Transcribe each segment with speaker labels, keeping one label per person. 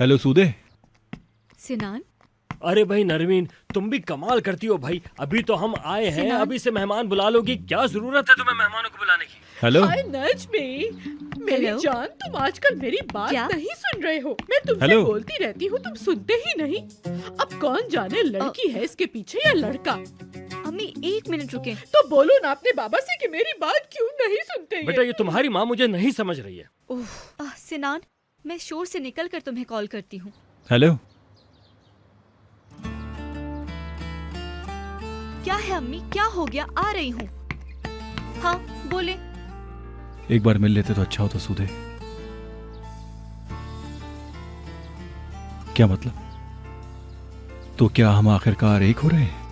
Speaker 1: Hello सूदे।
Speaker 2: सिनान,
Speaker 3: अरे भाई नरमीन, तुम भी कमाल करती हो भाई। अभी तो हम आए हैं,
Speaker 2: सिनान।
Speaker 3: अभी से मेहमान बुला लोगी? क्या जरूरत है तुम्हें मेहमानों को बुलाने की?
Speaker 1: हेलो
Speaker 4: हाय नजमी, मेरी
Speaker 2: हेलो?
Speaker 4: जान, तुम आजकल मेरी बात
Speaker 2: क्या?
Speaker 4: नहीं सुन रहे हो। मैं तुमसे
Speaker 1: हेलो?
Speaker 4: बोलती रहती हूँ, तुम सुनते ही नहीं। अब कौन जाने लड़की है इसके पीछे या लड़का।
Speaker 2: अम्मी 1 मिनट रुके।
Speaker 4: तो बोलो ना अपने बाबा से कि मेरी बात क्यों नहीं सुनते
Speaker 3: बेटा ये तुम्हारी माँ मुझे नहीं समझ रही है।
Speaker 2: सिनान, मैं शोर से निकल कर तुम्हें कॉल करती हूँ।
Speaker 1: हेलो।
Speaker 2: क्या है अम्मी, क्या हो गया? आ रही हूँ। हाँ बोले।
Speaker 1: एक बार मिल लेते तो अच्छा होता सूदे। क्या मतलब? तो क्या हम आखिरकार एक हो रहे हैं?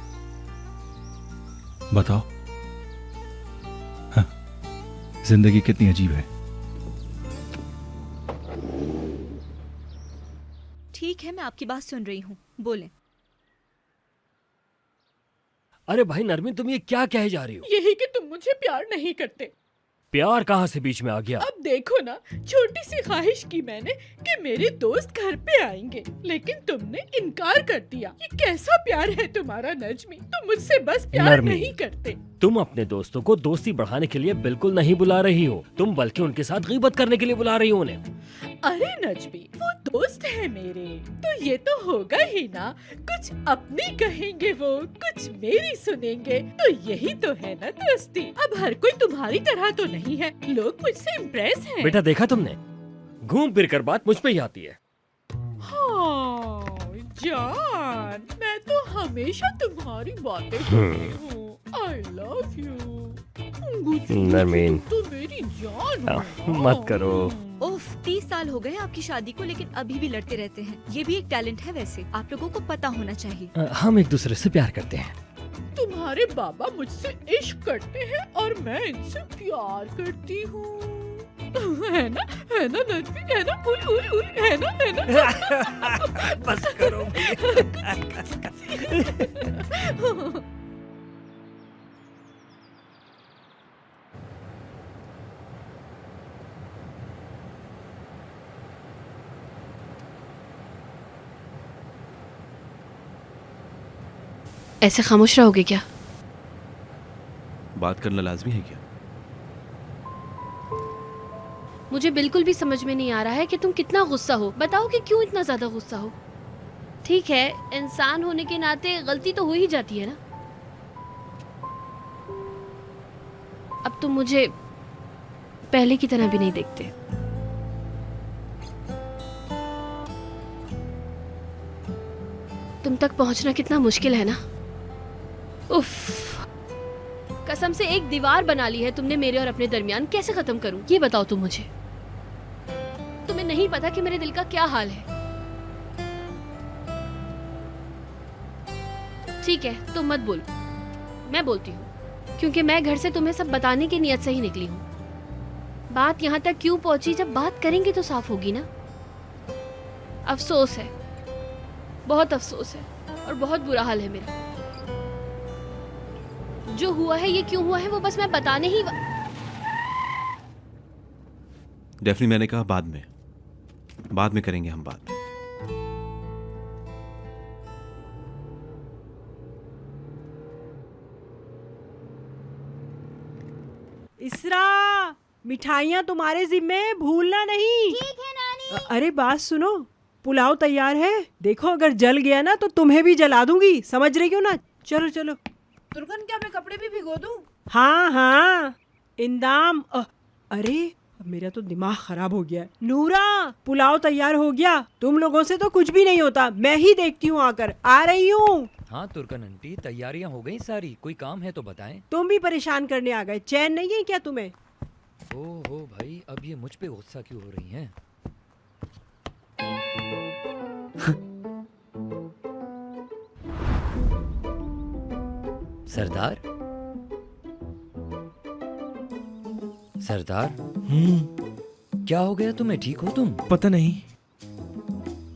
Speaker 1: बताओ। हाँ, जिंदगी कितनी अजीब है।
Speaker 2: ठीक है, मैं आपकी बात सुन रही हूँ, बोले।
Speaker 3: अरे भाई नरमीन, तुम ये क्या कहे जा रही हो?
Speaker 4: यही कि तुम मुझे प्यार नहीं करते।
Speaker 3: प्यार कहाँ से बीच में आ गया?
Speaker 4: अब देखो ना, छोटी सी ख्वाहिश की मैंने कि मेरे दोस्त घर पे आएंगे, लेकिन तुमने इनकार कर दिया। ये कैसा प्यार है तुम्हारा नजमी? तुम मुझसे बस प्यार
Speaker 3: नरमी।
Speaker 4: नहीं करते।
Speaker 3: तुम अपने दोस्तों को दोस्ती बढ़ाने के लिए बिल्कुल नहीं बुला रही हो, तुम बल्कि उनके साथ गीबत करने के लिए बुला रही हो उन्हें।
Speaker 4: अरे नजमी, वो दोस्त है मेरे, तो ये तो होगा ही ना। कुछ अपनी कहेंगे वो, कुछ मेरी सुनेंगे, तो यही तो है ना दोस्ती। अब हर कोई तुम्हारी तरह तो नहीं है, लोग मुझसे इम्प्रेस हैं।
Speaker 3: बेटा देखा तुमने, घूम फिर कर बात मुझ पे ही आती है।
Speaker 4: हाँ जान, मैं तो हमेशा तुम्हारी बातें करती हूँ। I love you।
Speaker 3: नरमीन।
Speaker 4: तो मेरी जान हो।
Speaker 3: मत करो।
Speaker 2: ओफ, 30 साल हो गए आपकी शादी को, लेकिन अभी भी लड़ते रहते हैं। ये भी एक टैलेंट है वैसे, आप लोगों को पता होना चाहिए।
Speaker 3: हम एक दूसरे से प्यार करते हैं।
Speaker 4: तुम्हारे बाबा मुझसे इश्क करते हैं और मैं इनसे प्यार करती हूँ। है ना नजमी, है ना? उई उई उई, है ना?
Speaker 3: बस करो
Speaker 5: ऐसे खामोश रहोगे क्या?
Speaker 1: बात करना लाजमी है क्या?
Speaker 5: मुझे बिल्कुल भी समझ में नहीं आ रहा है कि तुम कितना गुस्सा हो। बताओ कि क्यों इतना ज्यादा गुस्सा हो। ठीक है, इंसान होने के नाते गलती तो हो ही जाती है ना। अब तुम मुझे पहले की तरह भी नहीं देखते। तुम तक पहुंचना कितना मुश्किल है ना। उफ, कसम से एक दीवार बना ली है तुमने मेरे और अपने दरमियान। कैसे खत्म करूं ये बताओ तुम मुझे। तुम्हें नहीं पता कि मेरे दिल का क्या हाल है। ठीक है, तुम मत बोलो, मैं बोलती हूँ, क्योंकि मैं घर से तुम्हें सब बताने की नियत से ही निकली हूँ। बात यहाँ तक क्यों पहुंची, जब बात करेंगे तो साफ होगी ना। अफसोस है, बहुत अफसोस है और बहुत बुरा हाल है मेरा। जो हुआ है, ये क्यों हुआ है, वो बस मैं बताने ही
Speaker 6: डेफिनेटली मैंने कहा बाद में करेंगे हम बात।
Speaker 7: इसरा, मिठाइयाँ तुम्हारे जिम्मे, भूलना नहीं। ठीक है नानी। अरे बात सुनो, पुलाव तैयार है। देखो अगर जल गया ना तो तुम्हें भी जला दूंगी, समझ रही हो ना? चलो चलो।
Speaker 8: तुर्कन, क्या मैं कपड़े भी भिगो दूं?
Speaker 7: हाँ हाँ, इंदाम। अरे मेरा तो दिमाग खराब हो गया। नूरा, पुलाव तैयार हो गया। तुम लोगों से तो कुछ भी नहीं होता, मैं ही देखती हूँ आकर। आ रही हूँ।
Speaker 9: हाँ तुर्कन आंटी, तैयारियां हो गई सारी। कोई काम है तो बताएं।
Speaker 7: तुम भी परेशान करने आ गए, चैन नहीं है क्या तुम्हें?
Speaker 9: ओहो भाई, अब ये मुझ पे गुस्सा क्यों हो रही हैं? सरदार, सरदार, क्या हो गया तुम्हें? ठीक हो तुम?
Speaker 10: पता नहीं,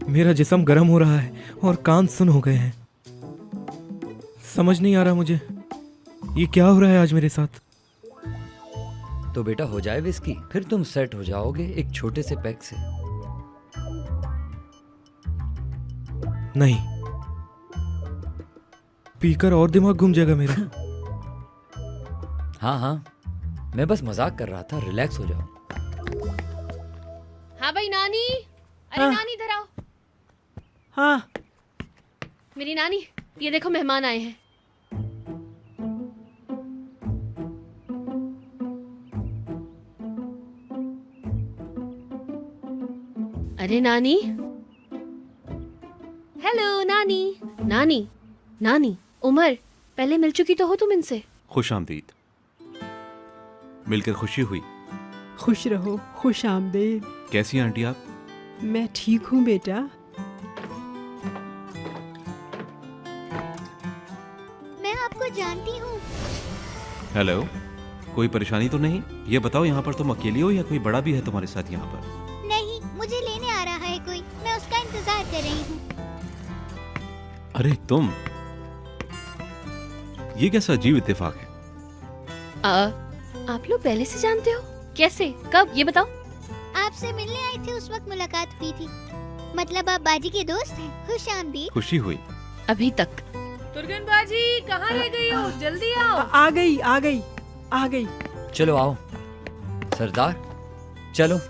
Speaker 10: मेरा जिस्म गर्म हो रहा है और कान सुन हो गए हैं। समझ नहीं आ रहा मुझे, ये क्या हो रहा है आज मेरे साथ।
Speaker 9: तो बेटा हो जाए विस्की, फिर तुम सेट हो जाओगे एक छोटे से पैक से।
Speaker 10: नहीं, पीकर और दिमाग घूम जाएगा मेरा।
Speaker 9: हाँ हाँ, मैं बस मजाक कर रहा था, रिलैक्स हो जाओ।
Speaker 5: हाँ भाई नानी, अरे
Speaker 7: हाँ।
Speaker 5: नानी इधर आओ।
Speaker 7: हाँ,
Speaker 5: मेरी नानी, ये देखो मेहमान आए हैं। अरे नानी, हेलो नानी। नानी, नानी, उमर, पहले मिल चुकी तो हो तुम इनसे।
Speaker 6: खुश आमदीद। मिलकर खुशी हुई।
Speaker 7: खुश रहो, खुश आमदीद।
Speaker 6: कैसी हैं आंटी आप?
Speaker 7: मैं ठीक हूँ बेटा।
Speaker 11: मैं आपको जानती हूँ।
Speaker 6: हेलो, कोई परेशानी तो नहीं? ये बताओ, यहाँ पर तुम अकेली हो या कोई बड़ा भी है तुम्हारे साथ यहाँ पर?
Speaker 11: नहीं, मुझे लेने आ रहा है कोई, मैं उसका इंतजार कर रही हूँ।
Speaker 6: अरे तुम, ये कैसा अजीब इत्तेफाक है।
Speaker 5: आप लोग पहले से जानते हो? कैसे, कब, ये बताओ।
Speaker 11: आपसे मिलने आई थी, उस वक्त मुलाकात हुई थी। मतलब आप बाजी के दोस्त हैं। खुश आमदीद।
Speaker 6: खुशी हुई।
Speaker 5: अभी तक।
Speaker 8: तुर्गन बाजी कहाँ रह गई हो? जल्दी आओ।
Speaker 7: आ गई, आ गई, आ गई।
Speaker 9: चलो आओ सरदार, चलो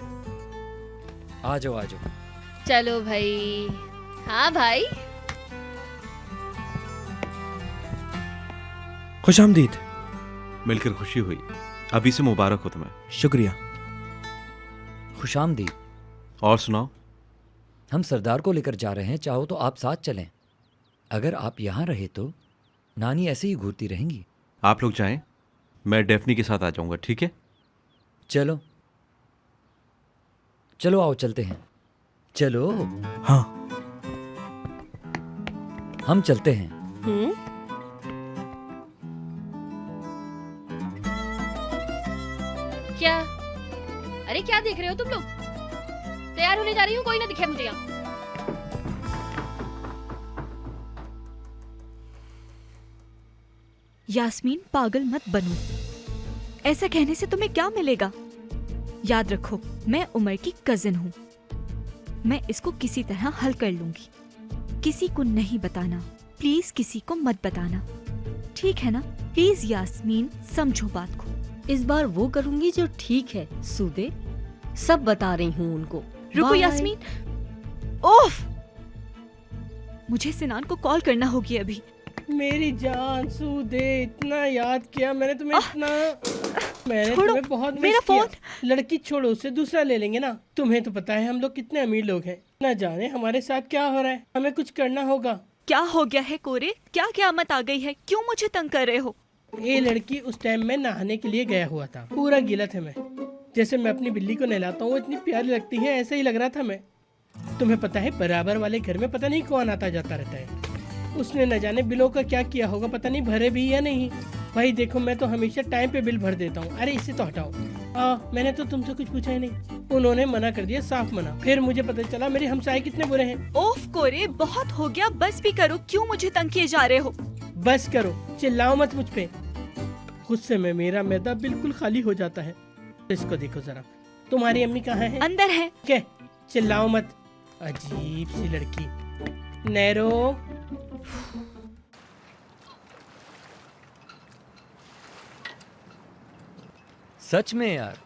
Speaker 9: आ जाओ आ जाओ।
Speaker 5: चलो भाई। हाँ भाई।
Speaker 10: खुश आमदीद।
Speaker 6: मिलकर खुशी हुई। अभी से मुबारक हो तुम्हें।
Speaker 10: शुक्रिया।
Speaker 9: खुशामदीद।
Speaker 6: और सुनाओ।
Speaker 9: हम सरदार को लेकर जा रहे हैं, चाहो तो आप साथ चलें। अगर आप यहाँ रहे तो नानी ऐसे ही घूरती रहेंगी।
Speaker 6: आप लोग जाएं, मैं डेफनी के साथ आ जाऊंगा, ठीक है?
Speaker 9: चलो चलो आओ चलते हैं। चलो।
Speaker 10: हाँ।
Speaker 9: हम चलते हैं।
Speaker 5: क्या? अरे क्या देख रहे हो तुम लोग? तैयार होने जा रही हूँ, कोई ना दिखे मुझे यहाँ।
Speaker 2: यास्मीन, पागल मत बनो। ऐसा कहने से तुम्हें क्या मिलेगा? याद रखो, मैं उमर की कजिन हूँ। मैं इसको किसी तरह हल कर लूंगी। किसी को नहीं बताना, प्लीज किसी को मत बताना, ठीक है ना? प्लीज यास्मीन, समझो बात को।
Speaker 12: इस बार वो करूंगी जो ठीक है। सूदे, सब बता रही हूँ उनको।
Speaker 2: रुको
Speaker 12: बाय।
Speaker 2: यास्मीन। ओफ, मुझे सिनान को कॉल करना होगी अभी।
Speaker 13: मेरी जान सूदे, इतना याद किया मैंने तुम्हें, इतना मैंने
Speaker 2: छोड़ो,
Speaker 13: तुम्हें बहुत
Speaker 2: मेरा
Speaker 13: मिस किया।
Speaker 2: फोन।
Speaker 13: लड़की छोड़ो, उससे दूसरा ले लेंगे ना। तुम्हें तो पता है हम लोग कितने अमीर लोग हैं। ना जाने हमारे साथ क्या हो रहा है, हमें कुछ करना होगा।
Speaker 2: क्या हो गया है कोरे? क्या क़यामत आ गई है? क्यों मुझे तंग कर रहे हो?
Speaker 13: ये लड़की उस टाइम में नहाने के लिए गया हुआ था, पूरा गीला था मैं। जैसे मैं अपनी बिल्ली को नहलाता हूँ, इतनी प्यारी लगती है, ऐसे ही लग रहा था मैं। तुम्हें पता है बराबर वाले घर में पता नहीं कौन आता जाता रहता है। उसने न जाने बिलों का क्या किया होगा, पता नहीं भरे भी या नहीं। भाई देखो, मैं तो हमेशा टाइम पे बिल भर देता हूँ। अरे इसे तो हटाओ। मैंने तो तुमसे कुछ पूछा ही नहीं। उन्होंने मना कर दिया, साफ मना। फिर मुझे पता चला मेरे हमसाये कितने बुरे हैं।
Speaker 2: ओफ कोरे, बहुत हो गया, बस भी करो। क्यों मुझे तंग किए जा रहे हो?
Speaker 13: बस करो, चिल्लाओ मत मुझ पे। गुस्से में मेरा मैदा बिल्कुल खाली हो जाता है। इसको देखो जरा, तुम्हारी अम्मी कहाँ है?
Speaker 2: अंदर है।
Speaker 13: क्या? चिल्लाओ मत। अजीब सी लड़की। नैरो,
Speaker 9: सच में यार,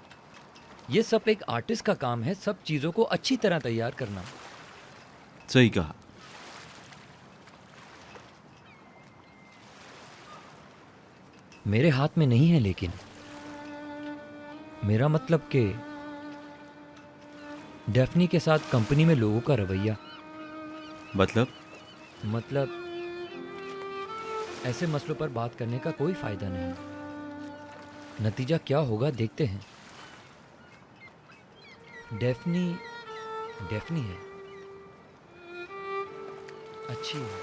Speaker 9: ये सब एक आर्टिस्ट का काम है, सब चीजों को अच्छी तरह तैयार करना।
Speaker 6: सही कहा।
Speaker 9: मेरे हाथ में नहीं है, लेकिन मेरा मतलब कि डेफनी के साथ कंपनी में लोगों का रवैया। मतलब ऐसे मसलों पर बात करने का कोई फायदा नहीं। नतीजा क्या होगा देखते हैं। डेफनी है, अच्छी है,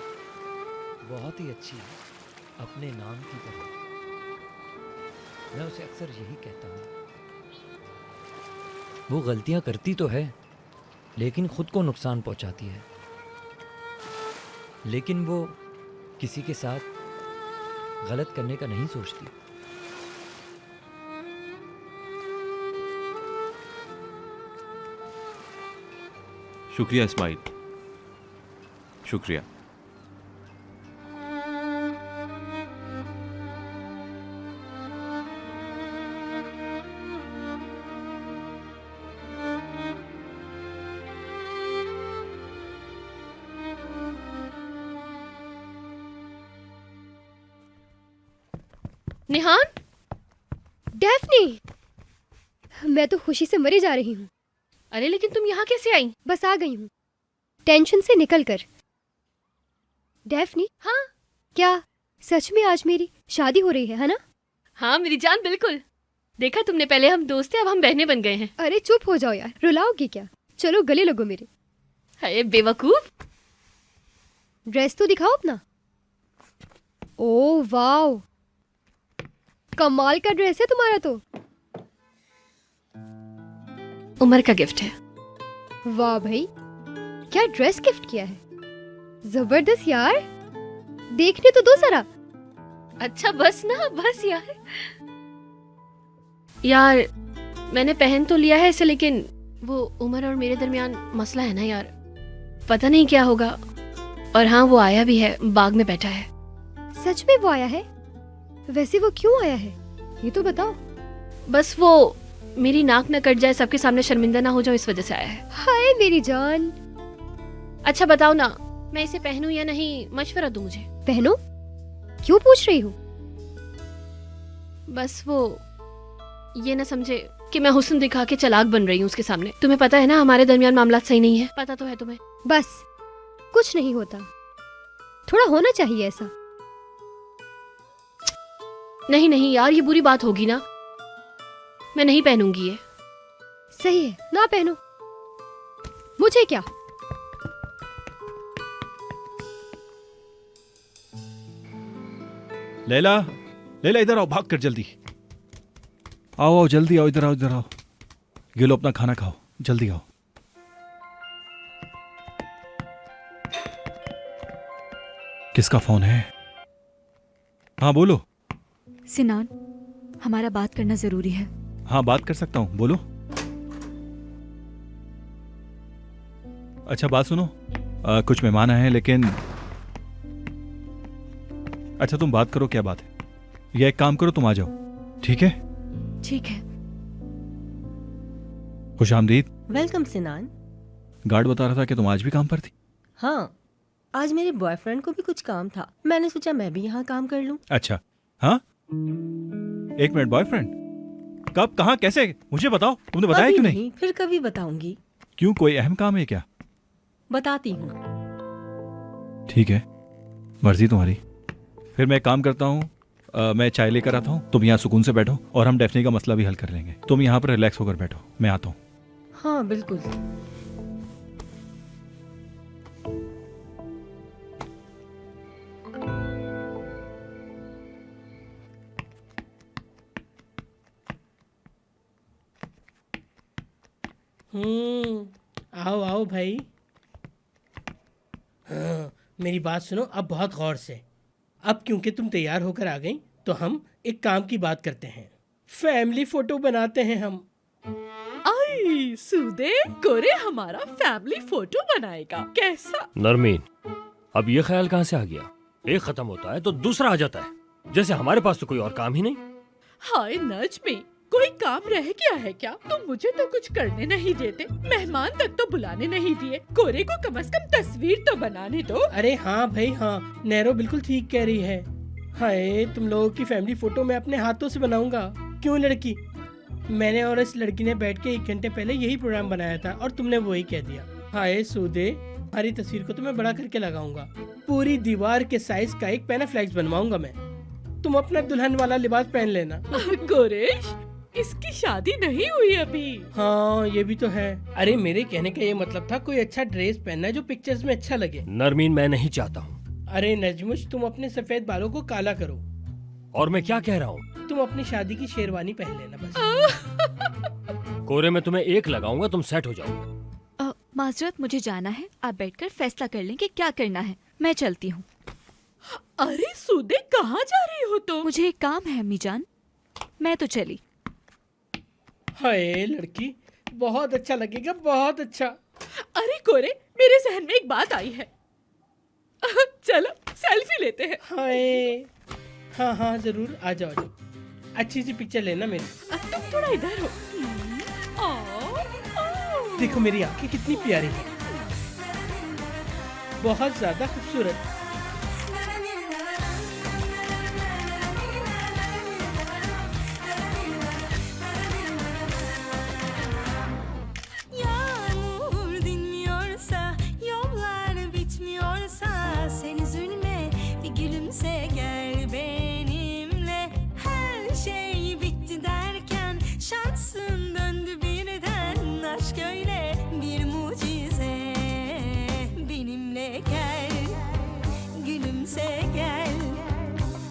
Speaker 9: बहुत ही अच्छी है, अपने नाम की तरह। मैं उसे अक्सर यही कहता हूँ। वो गलतियाँ करती तो है, लेकिन खुद को नुकसान पहुँचाती है। लेकिन वो किसी के साथ गलत करने का नहीं सोचती।
Speaker 6: शुक्रिया इस्माइल, शुक्रिया।
Speaker 5: निहान,
Speaker 14: डेफनी, मैं तो खुशी से मरी जा रही हूँ।
Speaker 5: अरे लेकिन तुम यहाँ कैसे आई?
Speaker 14: बस आ गई हूँ, टेंशन से निकल कर। डेफनी,
Speaker 5: हाँ
Speaker 14: क्या सच में आज मेरी शादी हो रही है ना?
Speaker 5: हाँ मेरी जान, बिल्कुल। देखा तुमने, पहले हम दोस्त थे, अब हम बहनें बन गए हैं।
Speaker 14: अरे चुप हो जाओ यार, रुलाओगी क्या? चलो गले लगो मेरे।
Speaker 5: अरे बेवकूफ,
Speaker 14: ड्रेस तो दिखाओ अपना। ओह वाओ, कमाल का ड्रेस है तुम्हारा तो।
Speaker 5: उमर का गिफ्ट है।
Speaker 14: वाह भाई, क्या ड्रेस गिफ्ट किया है, जबरदस्त यार। देखने तो दो जरा।
Speaker 5: अच्छा बस ना, बस यार। यार मैंने पहन तो लिया है इसे, लेकिन वो उमर और मेरे दरमियान मसला है ना यार, पता नहीं क्या होगा। और हाँ, वो आया भी है, बाग में बैठा है।
Speaker 14: सच में वो आया है? वैसे वो क्यों आया है ये तो बताओ।
Speaker 5: बस वो मेरी नाक न कट जाए, सबके सामने शर्मिंदा ना हो जाओ, इस वजह से आया है।
Speaker 14: हाय मेरी जान।
Speaker 5: अच्छा बताओ ना, मैं इसे पहनूं या नहीं, मशवरा दो मुझे।
Speaker 14: पहनो? क्यों पूछ रही हो?
Speaker 5: बस वो ये ना समझे कि मैं हुस्न दिखा के चालाक बन रही हूँ उसके सामने। तुम्हें पता है ना हमारे दरमियान मामला सही नहीं है, पता तो है तुम्हें।
Speaker 14: बस कुछ नहीं होता, थोड़ा होना चाहिए ऐसा।
Speaker 5: नहीं नहीं यार, ये बुरी बात होगी ना, मैं नहीं पहनूंगी ये।
Speaker 14: सही है ना, पहनो, मुझे क्या।
Speaker 1: लैला, लैला इधर आओ, भाग कर जल्दी आओ, आओ जल्दी आओ, इधर आओ, इधर आओ। ये लो अपना खाना खाओ, जल्दी आओ। किसका फोन है? हाँ बोलो।
Speaker 2: सिनान, हमारा बात करना जरूरी है।
Speaker 1: हाँ बात कर सकता हूँ, बोलो। अच्छा बात सुनो, कुछ मेहमान आए हैं, लेकिन अच्छा तुम बात करो, क्या बात है? या एक काम करो, तुम आ जाओ, ठीक है?
Speaker 2: ठीक है।
Speaker 1: खुशामदीद।
Speaker 12: वेलकम सिनान।
Speaker 1: गार्ड बता रहा था कि तुम आज भी काम पर थी।
Speaker 12: हाँ, आज मेरे बॉयफ्रेंड को भी कुछ काम था, मैंने सोचा मैं भी यहाँ काम कर लूँ।
Speaker 1: अच्छा, हाँ एक मिनट, बॉयफ्रेंड कब, कहाँ, कैसे, मुझे बताओ। तुमने बताया क्यों नहीं?
Speaker 12: फिर कभी बताऊंगी।
Speaker 1: क्यों, कोई अहम काम है क्या?
Speaker 12: बताती हूँ।
Speaker 1: ठीक है, मर्जी तुम्हारी। फिर मैं एक काम करता हूँ, मैं चाय लेकर आता हूँ, तुम यहाँ सुकून से बैठो और हम डेफनी का मसला भी हल कर लेंगे। तुम यहाँ पर रिलैक्स होकर बैठो, मैं आता हूँ।
Speaker 12: हाँ बिल्कुल।
Speaker 13: आओ आओ भाई। हाँ, मेरी बात सुनो अब बहुत गौर से। अब क्योंकि तुम तैयार होकर आ गई तो हम एक काम की बात करते हैं, फैमिली फोटो बनाते हैं हम।
Speaker 4: आई सूदे, कोरे हमारा फैमिली फोटो बनाएगा, कैसा?
Speaker 3: नरमीन, अब ये ख्याल कहाँ से आ गया? एक खत्म होता है तो दूसरा आ जाता है, जैसे हमारे पास तो कोई और काम ही नहीं।
Speaker 4: हाय नजमी, कोई काम रह गया है क्या? तुम मुझे तो कुछ करने नहीं देते, मेहमान तक तो बुलाने नहीं दिए। कोरे को कम से कम तस्वीर तो बनाने दो।
Speaker 13: अरे हाँ भाई हाँ, नैरो बिल्कुल ठीक कह रही है। हाय, तुम लोगों की फैमिली फोटो मैं अपने हाथों से बनाऊंगा। क्यों लड़की? मैंने और इस लड़की ने बैठ के 1 घंटे पहले यही प्रोग्राम बनाया था और तुमने वही कह दिया। हाय सूदे, हमारी तस्वीर को तो मैं बड़ा करके लगाऊंगा, पूरी दीवार के साइज का एक पैनाफ्लेक्स बनवाऊंगा मैं। तुम अपना दुल्हन वाला लिबास पहन लेना।
Speaker 4: कोरेश, इसकी शादी नहीं हुई अभी।
Speaker 13: हाँ ये भी तो है। अरे मेरे कहने का ये मतलब था कोई अच्छा ड्रेस पहनना जो पिक्चर्स में अच्छा लगे।
Speaker 3: नरमीन, मैं नहीं चाहता हूँ।
Speaker 13: अरे नजमुश, तुम अपने सफेद बालों को काला करो।
Speaker 3: और मैं क्या कह रहा हूँ?
Speaker 13: तुम अपनी शादी की शेरवानी पहन लेना बस।
Speaker 3: कोरे में तुम्हें एक लगाऊंगा, तुम सेट हो जाओ।
Speaker 2: माजरत, मुझे जाना है, आप बैठकर फैसला कर लें कि क्या करना है। मैं चलती हूँ।
Speaker 4: अरे सूदे, कहाँ जा रही हो तुम?
Speaker 2: मुझे एक काम है अम्मी जान, मैं तो चली।
Speaker 13: हाय लड़की, बहुत अच्छा लगेगा, बहुत अच्छा।
Speaker 4: अरे कोरे, मेरे जहन में एक बात आई है। चलो सेल्फी लेते हैं।
Speaker 13: हाय, हाँ हाँ जरूर, आ जाओ, आ जाओ। अच्छी सी पिक्चर लेना मेरी।
Speaker 4: तुम थोड़ा इधर हो।
Speaker 13: देखो मेरी आंखें कितनी प्यारी है, बहुत ज्यादा खूबसूरत।
Speaker 15: Benimle gel, gülümse gel.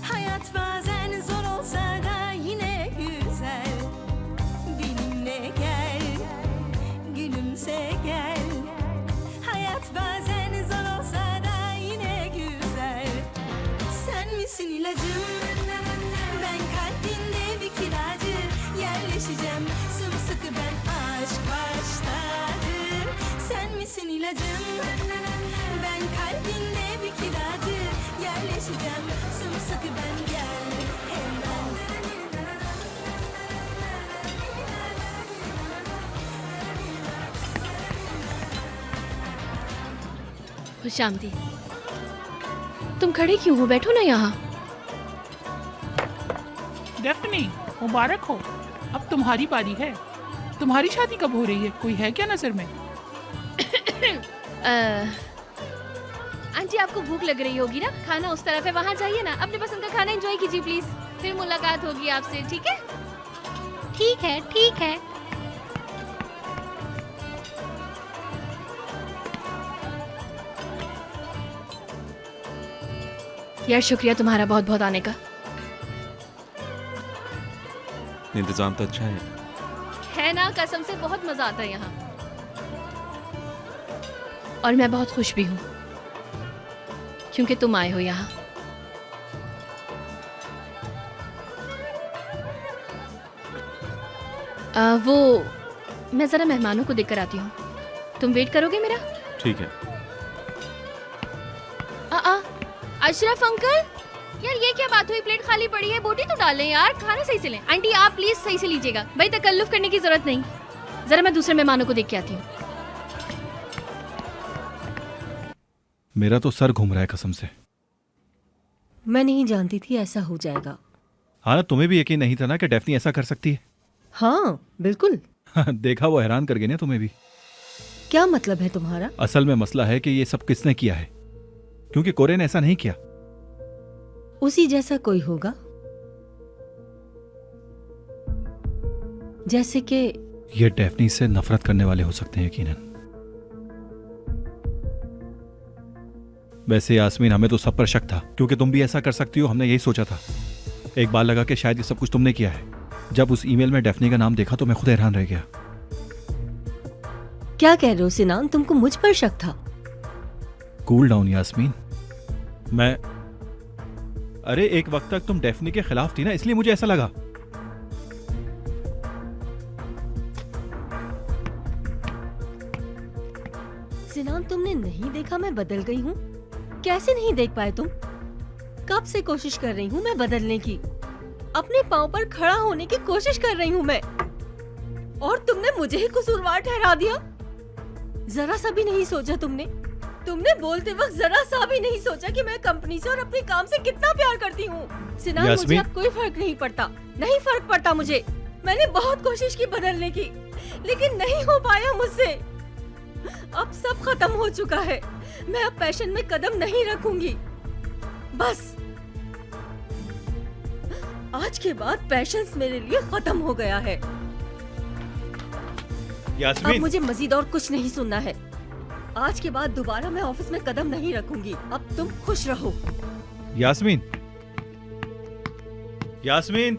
Speaker 15: Hayat bazen zor olsa da yine güzel. Benimle gel, gülümse gel. Hayat bazen zor olsa da yine güzel. Sen misin ilacım? Ben kalbinde bir kiracı. Yerleşeceğim sımsıkı ben aşk başladı. Sen misin ilacım? Ben kalbinde bir kiracı. Yerleşeceğim sımsıkı ben gel hemen.
Speaker 5: खुशामदी। तुम खड़े क्यों हो? बैठो ना यहाँ।
Speaker 16: Daphne, मुबारक हो, अब तुम्हारी बारी है। तुम्हारी शादी कब हो रही है? कोई है क्या नजर में?
Speaker 5: आंटी, आपको भूख लग रही होगी ना? खाना उस तरफ है, वहाँ जाइए ना। अपने पसंद का खाना एंजॉय कीजिए प्लीज। फिर मुलाकात होगी आपसे, ठीक है?
Speaker 11: ठीक है, ठीक है।
Speaker 5: यार शुक्रिया तुम्हारा बहुत बहुत आने का।
Speaker 6: इंतजाम तो अच्छा
Speaker 5: है ना, कसम से बहुत मजा आता है यहाँ। और मैं बहुत खुश भी हूँ क्योंकि तुम आए हो यहाँ। वो मैं जरा मेहमानों को देखकर आती हूँ। तुम वेट करोगे मेरा?
Speaker 6: ठीक है।
Speaker 5: अशरफ अंकल, यार ये क्या बात हुई? प्लेट खाली पड़ी है, बोटी तो डालें यार, खाना सही से लें। आंटी आप प्लीज सही से लीजिएगा भाई, तकल्लुफ करने की जरूरत नहीं। जरा मैं दूसरे मेहमानों को देख के आती हूँ।
Speaker 1: मेरा तो सर घूम रहा है कसम से।
Speaker 12: मैं नहीं जानती थी ऐसा हो जाएगा।
Speaker 1: हाँ ना, तुम्हें भी यकीन नहीं था ना कि डेफनी ऐसा कर सकती है?
Speaker 12: हाँ बिल्कुल।
Speaker 1: देखा, वो हैरान कर गई ना तुम्हें भी।
Speaker 12: क्या मतलब है तुम्हारा?
Speaker 1: असल में मसला है कि ये सब किसने किया है, क्योंकि कोरे ने ऐसा नहीं किया।
Speaker 12: उसी जैसा कोई होगा, जैसे कि
Speaker 1: ये डेफनी से नफरत करने वाले हो सकते हैं यकीनन। वैसे यास्मीन, हमें तो सब पर शक था क्योंकि तुम भी ऐसा कर सकती हो। हमने यही सोचा था। एक बार लगा कि शायद ये सब कुछ तुमने किया है। जब उस ईमेल में डेफनी का नाम देखा तो मैं खुद हैरान रह गया।
Speaker 12: क्या कह रहे हो सिनान? तुमको मुझ पर शक था?
Speaker 1: Cool down Yasmin. अरे एक वक्त तक तुम डेफनी के खिलाफ थी ना, इसलिए मुझे ऐसा लगा।
Speaker 12: सिनान, तुमने नहीं देखा मैं बदल गई हूँ? कैसे नहीं देख पाए तुम? कब से कोशिश कर रही हूँ मैं बदलने की, अपने पांव पर खड़ा होने की कोशिश कर रही हूँ मैं, और तुमने मुझे ही कसूरवार ठहरा दिया। जरा सा भी नहीं सोचा तुमने बोलते वक्त जरा सा भी नहीं सोचा कि मैं कंपनी से और अपने काम से कितना प्यार करती हूँ। सिनान, मुझे अब कोई फर्क नहीं पड़ता, नहीं फर्क पड़ता मुझे। मैंने बहुत कोशिश की बदलने की, लेकिन नहीं हो पाया मुझसे। अब सब खत्म हो चुका है। मैं अब पैशन में कदम नहीं रखूंगी। बस आज के बाद पैशंस मेरे लिए खत्म हो गया है। अब मुझे मजीद और कुछ नहीं सुनना है। आज के बाद दोबारा मैं ऑफिस में कदम नहीं रखूंगी। अब तुम खुश रहो।
Speaker 1: यास्मीन, यास्मीन,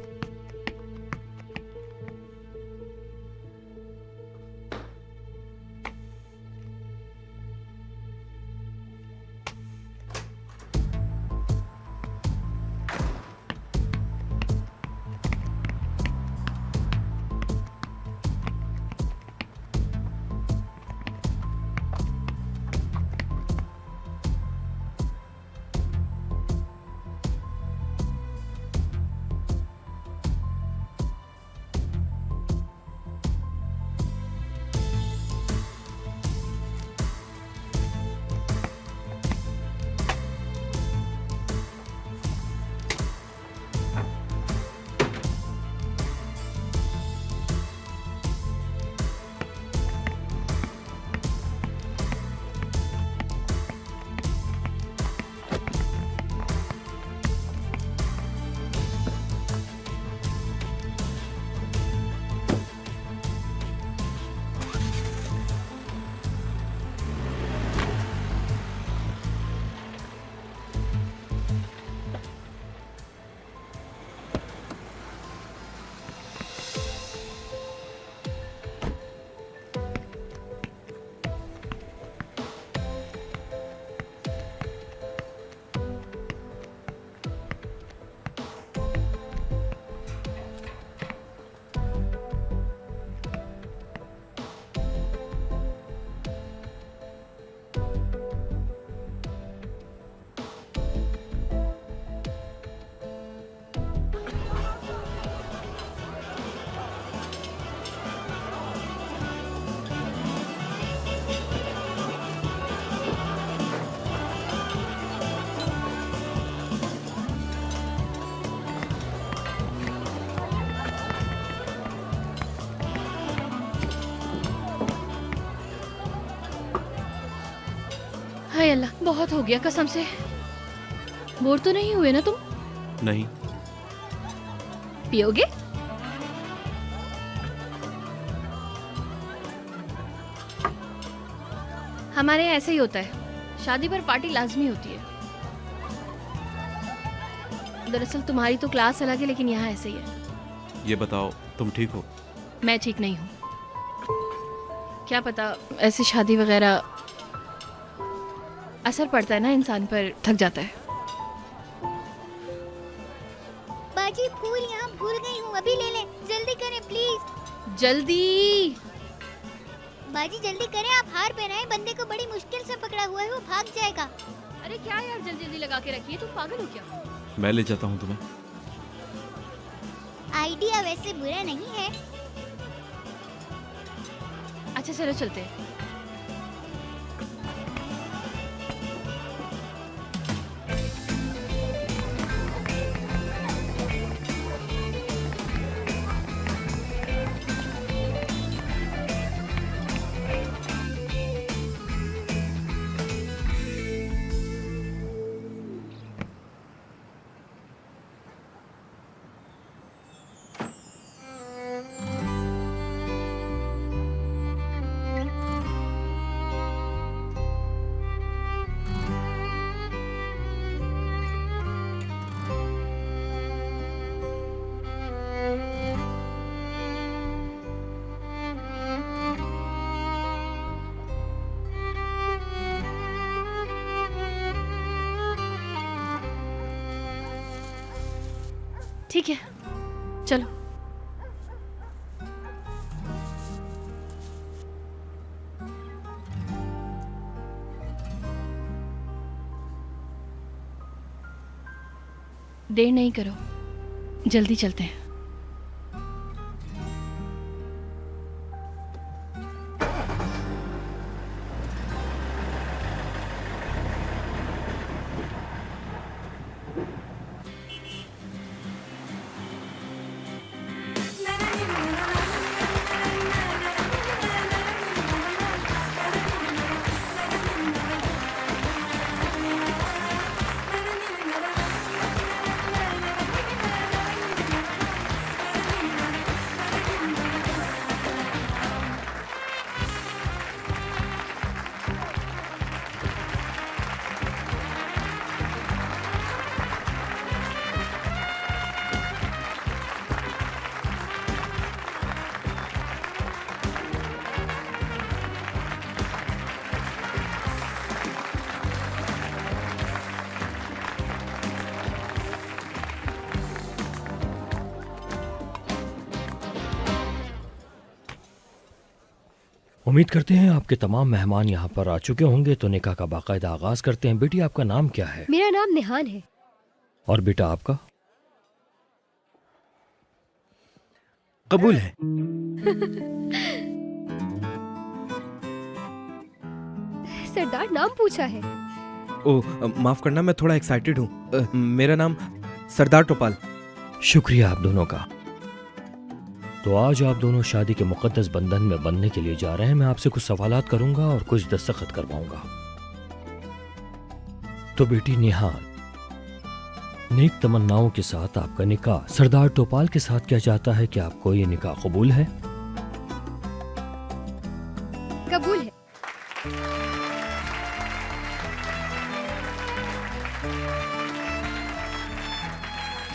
Speaker 5: हाय अल्लाह, बहुत हो गया कसम से। बोर तो नहीं हुए ना तुम?
Speaker 6: नहीं।
Speaker 5: पियोगे? हमारे यहाँ ऐसे ही होता है, शादी पर पार्टी लाजमी होती है। दरअसल तुम्हारी तो क्लास अलग है, लेकिन यहाँ ऐसे ही है।
Speaker 6: ये बताओ, तुम ठीक हो?
Speaker 5: मैं ठीक नहीं हूँ। क्या पता, ऐसी शादी वगैरह असर पड़ता है ना इंसान पर, थक जाता है।
Speaker 11: बाजी फूल यहाँ भूल गई हूँ, अभी ले ले, जल्दी करें प्लीज।
Speaker 5: जल्दी
Speaker 11: बाजी जल्दी करें, आप हार पहनाए, बंदे को बड़ी मुश्किल से पकड़ा हुआ है, वो भाग जाएगा।
Speaker 5: अरे क्या यार, जल्दी जल्दी लगा के रखिए, तुम पागल हो क्या?
Speaker 6: मैं ले जाता हूँ तुम्हें।
Speaker 11: आइडिया वैसे बुरा नहीं है।
Speaker 5: अच्छा चलो चलते हैं। ठीक है, चलो। देर नहीं करो, जल्दी चलते हैं।
Speaker 3: उम्मीद करते हैं आपके तमाम मेहमान यहाँ पर आ चुके होंगे, तो निकाह का बाकायदा आगाज करते हैं। बेटी, आपका नाम क्या है?
Speaker 14: मेरा नाम निहान है।
Speaker 3: और बेटा आपका?
Speaker 10: कबूल है।
Speaker 14: सरदार नाम पूछा है।
Speaker 10: ओ माफ करना, मैं थोड़ा एक्साइटेड हूँ। मेरा नाम सरदार टोपाल।
Speaker 3: शुक्रिया आप दोनों का। तो आज आप दोनों शादी के मुकद्दस बंधन में बंधने के लिए जा रहे हैं। मैं आपसे कुछ सवालात करूंगा और कुछ दस्तखत करवाऊंगा। तो बेटी निहान, नेक तमन्नाओं के साथ आपका निकाह सरदार टोपाल के साथ किया जाता है। क्या आपको ये निकाह कबूल है?
Speaker 14: कबूल है।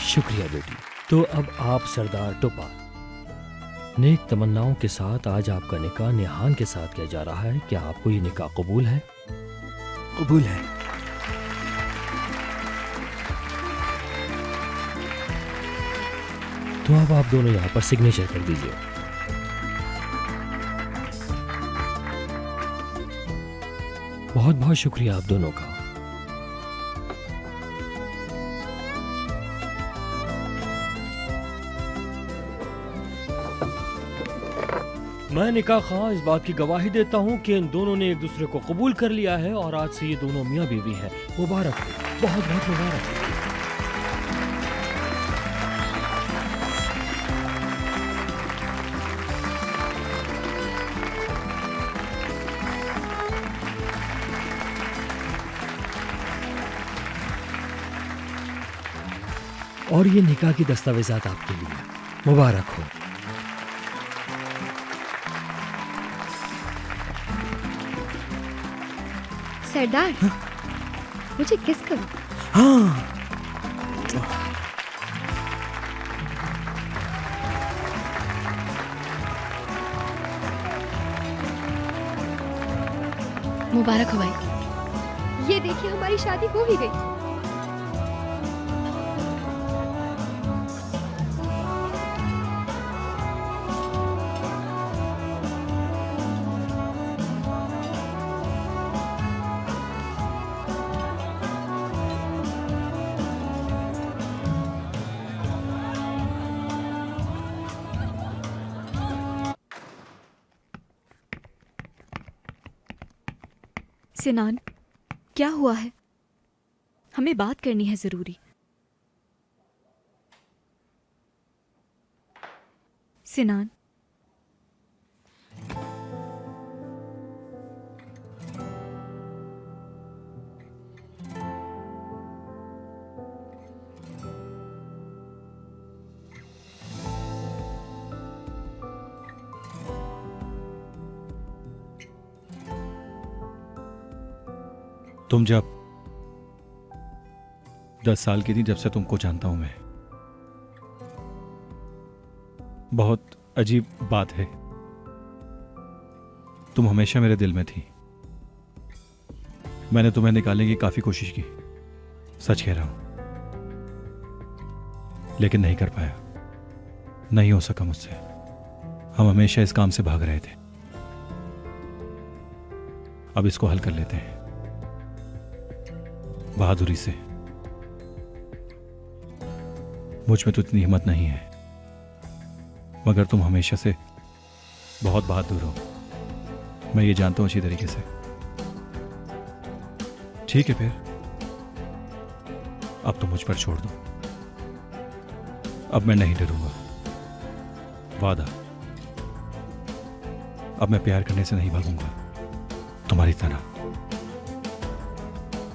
Speaker 3: शुक्रिया बेटी। तो अब आप सरदार टोपाल, नेक तमन्नाओं के साथ आज आपका निकाह निहान के साथ किया जा रहा है। क्या आपको ये निकाह कबूल है?
Speaker 10: कबूल है।
Speaker 3: तो अब आप दोनों यहाँ पर सिग्नेचर कर दीजिए। बहुत बहुत शुक्रिया आप दोनों का। मैं निकाह खां इस बात की गवाही देता हूँ कि इन दोनों ने एक दूसरे को कबूल कर लिया है और आज से ये दोनों मियाँ बीवी हैं। मुबारक हो, बहुत बहुत मुबारक हो। और ये निकाह की दस्तावेजात आपके लिए। मुबारक हो।
Speaker 14: सरदार, मुझे किस करो।
Speaker 10: हाँ।
Speaker 5: मुबारक हो भाई।
Speaker 14: ये देखिए, हमारी शादी हो ही गई।
Speaker 2: सिनान, क्या हुआ है? हमें बात करनी है जरूरी। सिनान,
Speaker 1: तुम जब 10 साल की थी, जब से तुमको जानता हूं मैं, बहुत अजीब बात है, तुम हमेशा मेरे दिल में थी। मैंने तुम्हें निकालने की काफी कोशिश की, सच कह रहा हूं, लेकिन नहीं कर पाया, नहीं हो सका मुझसे। हम हमेशा इस काम से भाग रहे थे। अब इसको हल कर लेते हैं बहादुरी से। मुझ में तो इतनी हिम्मत नहीं है, मगर तुम हमेशा से बहुत बहादुर हो, मैं ये जानता हूं अच्छी तरीके से। ठीक है, फिर अब तो मुझ पर छोड़ दो। अब मैं नहीं डरूंगा, वादा। अब मैं प्यार करने से नहीं भागूंगा तुम्हारी तरह।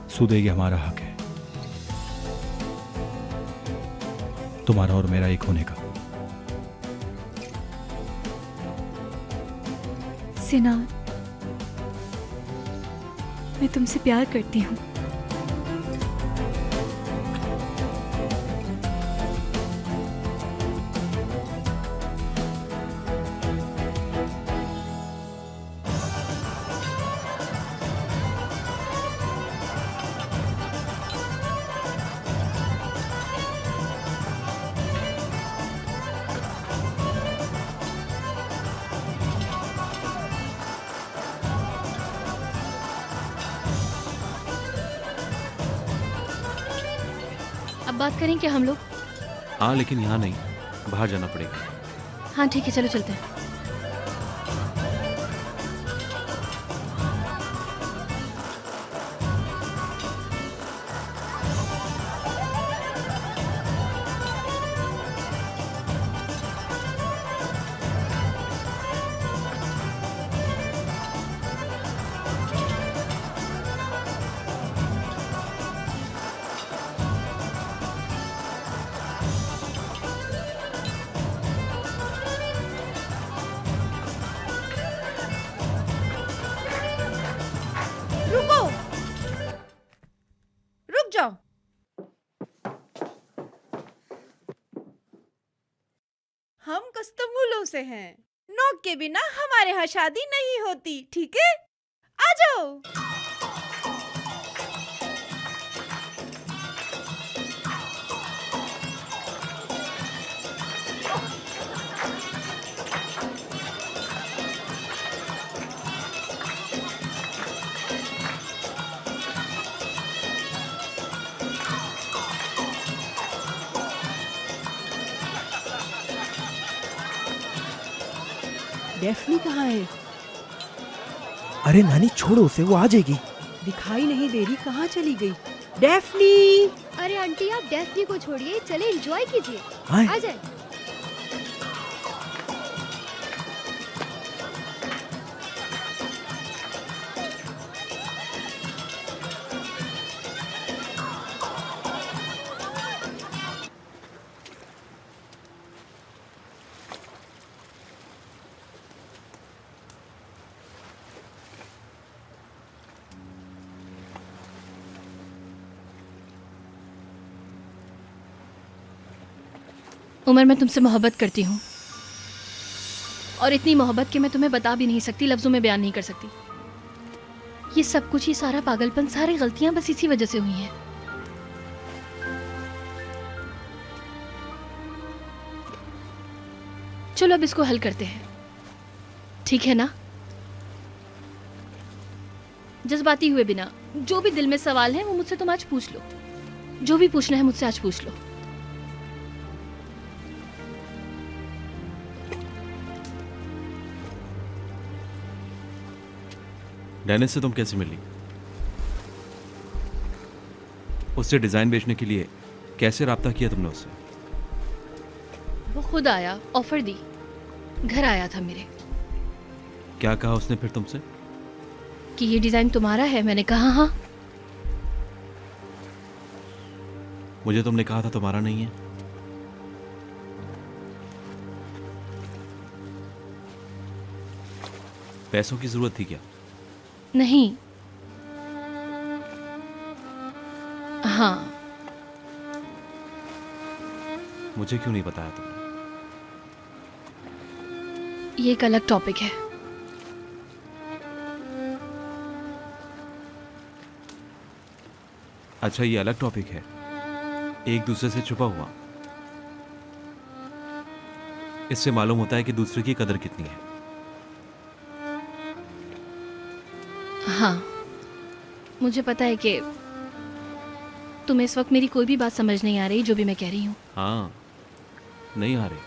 Speaker 1: सुदेगी हमारा हक है, तुम्हारा और मेरा एक होने का।
Speaker 2: सिनान, मैं तुमसे प्यार करती हूँ।
Speaker 5: अब बात करें क्या हम लोग?
Speaker 6: हाँ, लेकिन यहाँ नहीं, बाहर जाना पड़ेगा।
Speaker 5: हाँ ठीक है, चलो चलते हैं।
Speaker 8: रुको, रुक जाओ। हम कस्तूमुलों से हैं। नोक के बिना हमारे यहाँ शादी नहीं होती, ठीक है? आ जाओ।
Speaker 7: डेफ्नी कहाँ है?
Speaker 10: अरे नानी छोड़ो उसे, वो आ जाएगी।
Speaker 7: दिखाई नहीं दे रही, कहाँ चली गई? डेफ्नी!
Speaker 14: अरे आंटी, आप डेफ्नी को छोड़िए, चले एंजॉय कीजिए।
Speaker 10: आए।
Speaker 14: आ जाए।
Speaker 5: उमर, मैं तुमसे मोहब्बत करती हूँ, और इतनी मोहब्बत कि मैं तुम्हें बता भी नहीं सकती, लफ्जों में बयान नहीं कर सकती। ये सब कुछ, ये सारा पागलपन, सारी गलतियां बस इसी वजह से हुई हैं। चलो अब इसको हल करते हैं, ठीक है ना? जज्बाती हुए बिना, जो भी दिल में सवाल है वो मुझसे तुम आज पूछ लो। जो भी पूछना है मुझसे आज पूछ लो।
Speaker 6: डेनिस से तुम कैसे मिली? उससे डिजाइन बेचने के लिए कैसे राब्ता किया तुमने उससे?
Speaker 5: वो खुद आया, ऑफर दी, घर आया था मेरे।
Speaker 6: क्या कहा उसने फिर तुमसे?
Speaker 5: कि ये डिजाइन तुम्हारा है। मैंने कहा हाँ।
Speaker 6: मुझे तुमने कहा था तुम्हारा नहीं है। पैसों की जरूरत थी क्या?
Speaker 5: नहीं। हाँ।
Speaker 6: मुझे क्यों नहीं बताया तुमने?
Speaker 5: ये एक अलग टॉपिक है।
Speaker 6: अच्छा, ये अलग टॉपिक है, एक दूसरे से छुपा हुआ। इससे मालूम होता है कि दूसरे की कदर कितनी है।
Speaker 5: हाँ, मुझे पता है कि तुम्हें इस वक्त मेरी कोई भी बात समझ नहीं आ रही, जो भी मैं कह रही हूँ।
Speaker 6: हाँ, नहीं आ रही।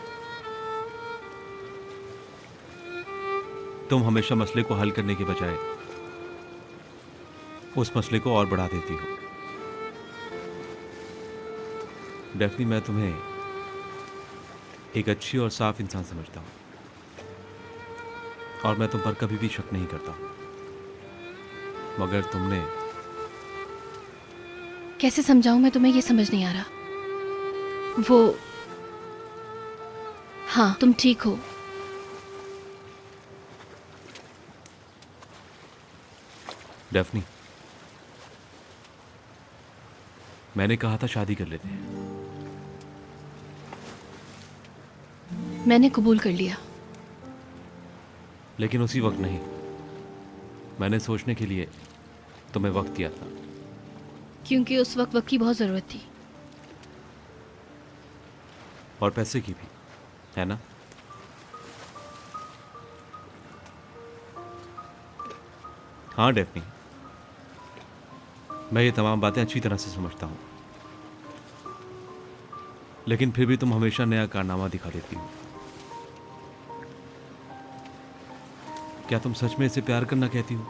Speaker 6: तुम हमेशा मसले को हल करने के बजाय उस मसले को और बढ़ा देती हो। डेफनी, मैं तुम्हें एक अच्छी और साफ इंसान समझता हूं, और मैं तुम पर कभी भी शक नहीं करता, मगर तुमने...
Speaker 5: कैसे समझाऊं मैं तुम्हें, ये समझ नहीं आ रहा। वो... हाँ, तुम ठीक हो।
Speaker 6: डेफनी, मैंने कहा था शादी कर लेते हैं।
Speaker 5: मैंने कबूल कर लिया।
Speaker 6: लेकिन उसी वक्त नहीं, मैंने सोचने के लिए तुम्हें वक्त दिया था।
Speaker 5: क्योंकि उस वक्त वक्त की बहुत ज़रूरत थी।
Speaker 6: और पैसे की भी, है ना? हाँ डेफनी, मैं ये तमाम बातें अच्छी तरह से समझता हूँ, लेकिन फिर भी तुम हमेशा नया कारनामा दिखा देती हो। क्या तुम सच में इसे प्यार करना कहती हो?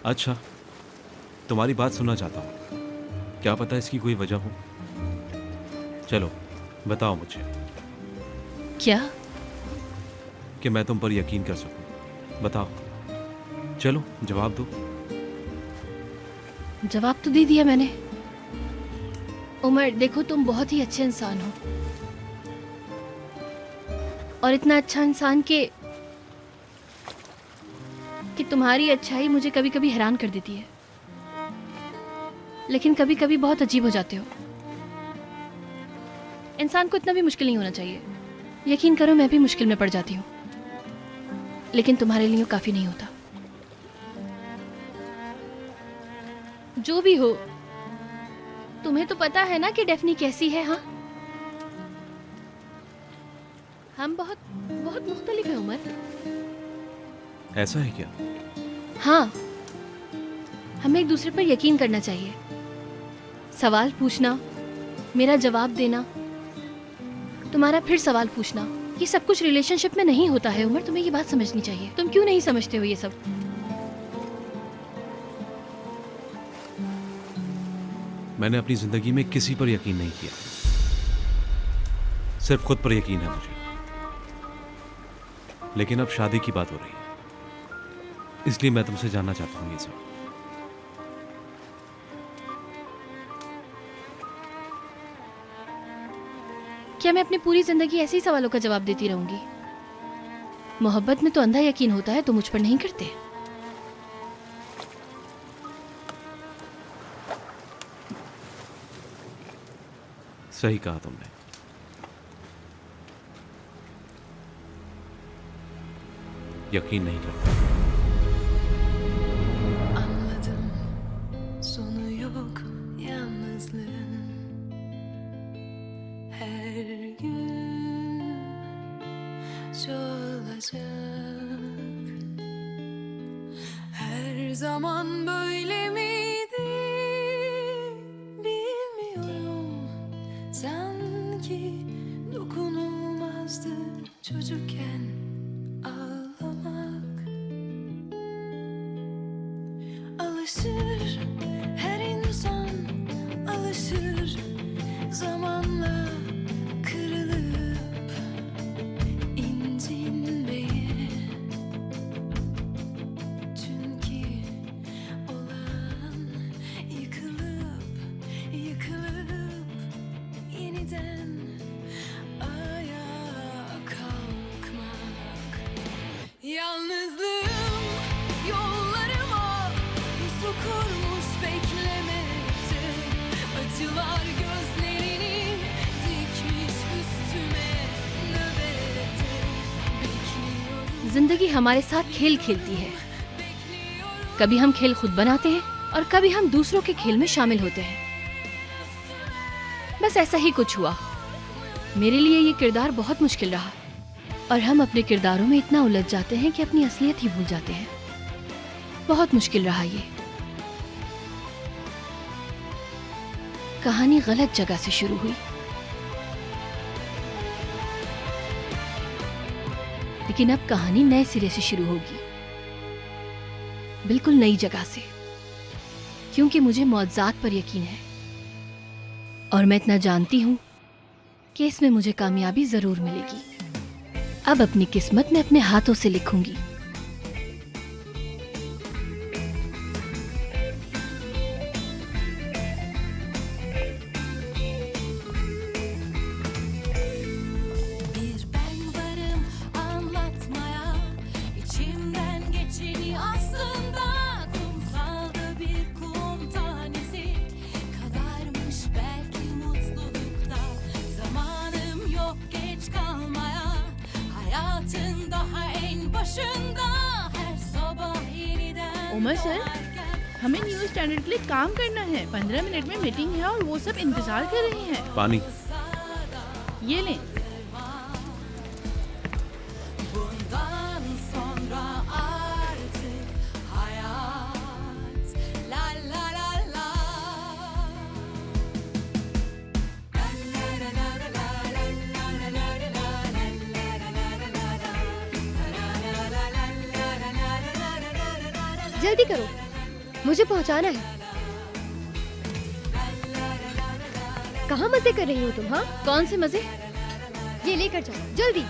Speaker 6: अच्छा, तुम्हारी बात सुनना चाहता हूँ। क्या पता इसकी कोई वजह हो? चलो बताओ मुझे।
Speaker 5: क्या?
Speaker 6: कि मैं तुम पर यकीन कर सकूं। बताओ, चलो जवाब दो।
Speaker 5: जवाब तो दे दिया मैंने। उमर, देखो, तुम बहुत ही अच्छे इंसान हो, और इतना अच्छा इंसान कि तुम्हारी अच्छाई मुझे कभी कभी हैरान कर देती है, लेकिन कभी कभी बहुत अजीब हो जाते हो। इंसान को इतना भी मुश्किल नहीं होना चाहिए। यकीन करो, मैं भी मुश्किल में पड़ जाती हूँ, लेकिन तुम्हारे लिए काफी नहीं होता। जो भी हो, तुम्हें तो पता है ना कि डेफनी कैसी है। हाँ, हम बहुत बहुत मुख्तलिफ हैं उमर।
Speaker 6: ऐसा है क्या?
Speaker 5: हाँ, हमें एक दूसरे पर यकीन करना चाहिए। सवाल पूछना, मेरा जवाब देना, तुम्हारा फिर सवाल पूछना, ये सब कुछ रिलेशनशिप में नहीं होता है उमर। तुम्हें ये बात समझनी चाहिए। तुम क्यों नहीं समझते हो ये सब?
Speaker 6: मैंने अपनी जिंदगी में किसी पर यकीन नहीं किया, सिर्फ खुद पर यकीन है मुझे। लेकिन अब शादी की बात हो रही है, इसलिए मैं तुमसे जानना चाहता हूँ ये सब।
Speaker 5: क्या मैं अपनी पूरी जिंदगी ऐसे ही सवालों का जवाब देती रहूंगी? मोहब्बत में तो अंधा यकीन होता है, तो मुझ पर नहीं करते।
Speaker 6: सही कहा तुमने। यकीन नहीं करता।
Speaker 15: Anladım sonu yok yalnızlığın. Her gün çoğalacak. Her zaman böyle miydi bilmiyorum. Sanki dokunulmazdı çocukken ağlamak. Alışır her insan, alışır zamanla kırılıp incinmeye. Çünkü olan yıkılıp yıkılıp yeniden ayağa kalkmak. Yalnızlığım yollarıma pusu kurmuş beklemekte. Acılar gözlerini dikmiş üstüme nöbette. Bekliyorum.
Speaker 5: जिंदगी हमारे साथ खेल खेलती है। कभी हम खेल खुद बनाते हैं और कभी हम दूसरों के खेल में शामिल होते हैं। बस ऐसा ही कुछ हुआ। मेरे लिए ये किरदार बहुत मुश्किल रहा और हम अपने किरदारों में इतना उलझ जाते हैं कि अपनी असलियत ही भूल जाते हैं। बहुत मुश्किल रहा ये। कहानी गलत जगह से शुरू हुई, लेकिन अब कहानी नए सिरे से शुरू होगी, बिल्कुल नई जगह से, क्योंकि मुझे मौजज़ात पर यकीन है और मैं इतना जानती हूँ कि इसमें मुझे कामयाबी ज़रूर मिलेगी। अब अपनी किस्मत मैं अपने हाथों से लिखूंगी।
Speaker 15: Bir ben varım anlatmaya, içimden geçeni aslında kumsalda bir kum tanesi kadarmış belki mutlulukta. Zamanım yok geç kalmaya, hayatın daha en başında her sabah yeniden.
Speaker 17: Umar sir, हमें न्यूज़ स्टैंडर्ड के लिए काम करना है। 15 मिनट में मीटिंग है और वो सब इंतजार कर रहे हैं।
Speaker 6: पानी।
Speaker 17: ये लें।
Speaker 15: Bundan sonra artık hayat la la la la.
Speaker 14: जल्दी करो, मुझे पहुंचाना है। कहाँ मजे कर रही हो तुम? हाँ,
Speaker 5: कौन से मजे?
Speaker 14: ये लेकर जाओ जल्दी।